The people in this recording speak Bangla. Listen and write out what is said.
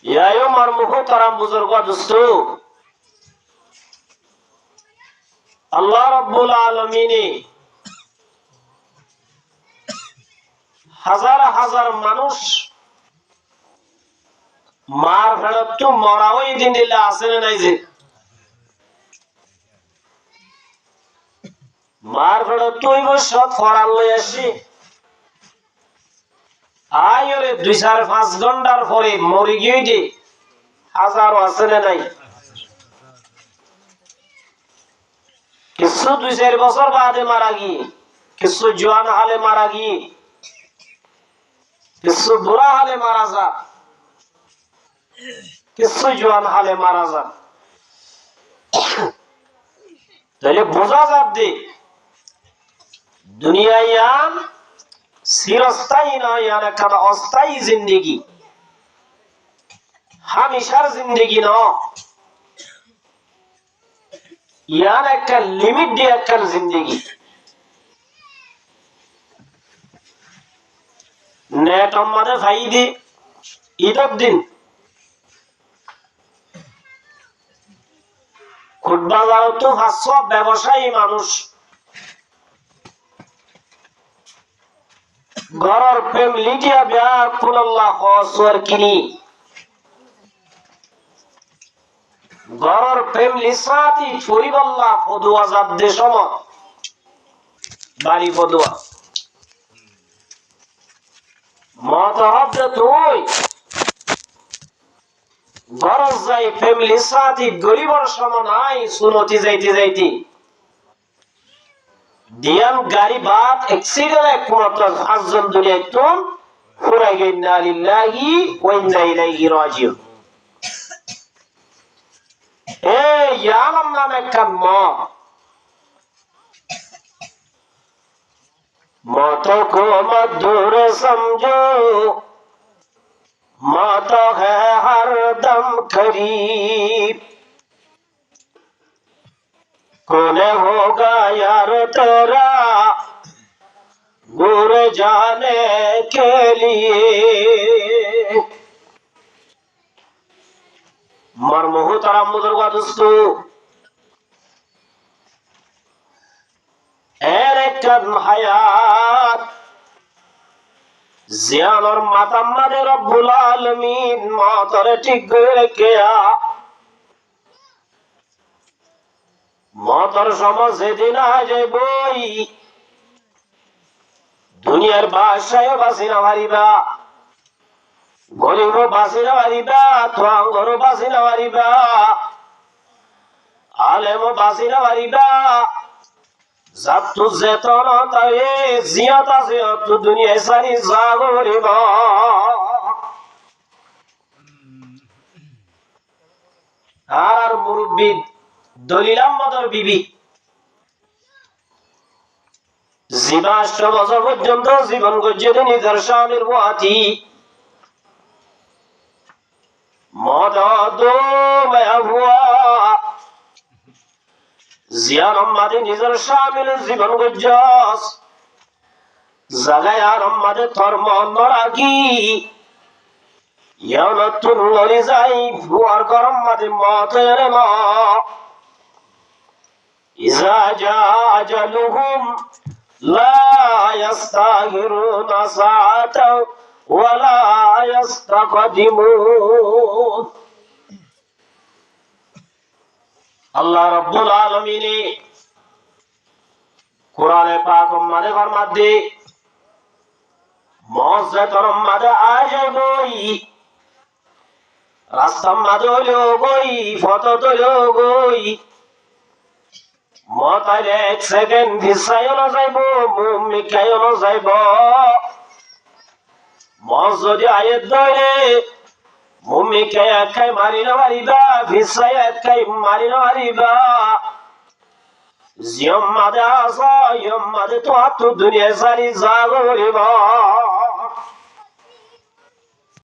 ইয়ায়ো মারমুহ তারা বুজুর্গ দোস্তু আল্লাহ রাব্বুল আলামিনে হাজার হাজার মানুষ মার ফেরত মরা ওই দিন দিলে আসে নাই যে মার ফেরত তুই সব ফরাল লই আসি আয়রে 2-5 ঘন্টার পরে মরি গিয়ে দে হাজার আছে নাই কিছু 2-4 বছর বাদে মারা গিয়ে কিছু জোয়ান হালে মারা গিয়ে কিছু বুড়া হালে মারা যা কিছু জোয়ান হালে মারা যা তাহলে বোঝা যাবে দুনিয়া ইয়ান চিরস্থায়ী নয়, ইয়ান একটা অস্থায়ী জিন্দেগি, হামেশার জিন্দেগি ন, ইয়ান একটা লিমিট দিয়ে একটা জিন্দেগি। নেট আমাদের ফাইদি ঈদের দিন খুটবাজারও তো 500 ব্যবসায়ী মানুষ ঘরের ফ্যামিলি দিয়া বিয়ার কুল্লাহ খসর কিনি ঘরের ফ্যামিলি সাথী পরিবাল্লাহ ফদুয়া জাত দেশম বাড়ি ফদুয়া মত হবে তুই ঘরের যাই ফ্যামিলি সাথী গরিবর সমানাই সুনতি যাইতে যাইতে দিয়ান গাড়ি বাত এক্সিডেন্ট একমাত্র 5 জন দুনিয়ায় তুম ফুরাই গেন্না লিল্লাহি ওয়া ইন্না ইলাইহি রাজিউন। এ ইয়ালাম নাম একটা मौत को मत दूर समझो, मौत है हर दम करीब, कौन होगा यार तेरा दूर जाने के लिए। मरमोह तारा मुजरगा दोस्तों হায়াত জিয়ানোর মাতাম্মাদের রব্বুল আলামিন মতরে ঠিক করে রেখেয়া মতর সময় যেদিন যাইবই দুনিয়ার বাসায় বাসি না পারিবা, গরিব বাসি না পারিবা, তোয়াঙ্গর বাসি না পারিবা, আলেম বাসি না পারিবা, জাতু যেতন তায়ে জিয়াত আছে তো দুনিয়ায় সারি জাগরিব। আর মুরব্বি দলিল আহমদের বিবি 22 বছর পর্যন্ত জীবন গজ্জে নিজের স্বামীর ওয়াতি মদদো মাহুয়া জিয়ার আম্মাদে নিজের স্বামীর জীবন গজ্জস জাগায় আর আম্মাদে ধর্ম নরাগি ইয়ানাতুন লরি যাই ফুয়ার গরম মাদে মতের মা ইজা জা আজালুহুম লা ইস্তাগিরুনা সাআতা ওয়া লা ইস্তাকদিমুন। আল্লাহ রাব্বুল আলামিন কোরআনে পাক মানে ফরমাতে মওজাতর মাদে আজবই রাস্তা মাদে হলো গই ফটো তোলো গই মতারে 1 সেকেন্ড ভিসায় না যাইবো মুমিকায় না যাইবো মওজদি আয়াত ধরে মুমিকায় একাই মারি না মারিবা ভিসায় একাই মারি না মারিবা জিয়াম মাদে আসা ইয়াম মাদে তো দুনিয়া সারি জাগরিবা।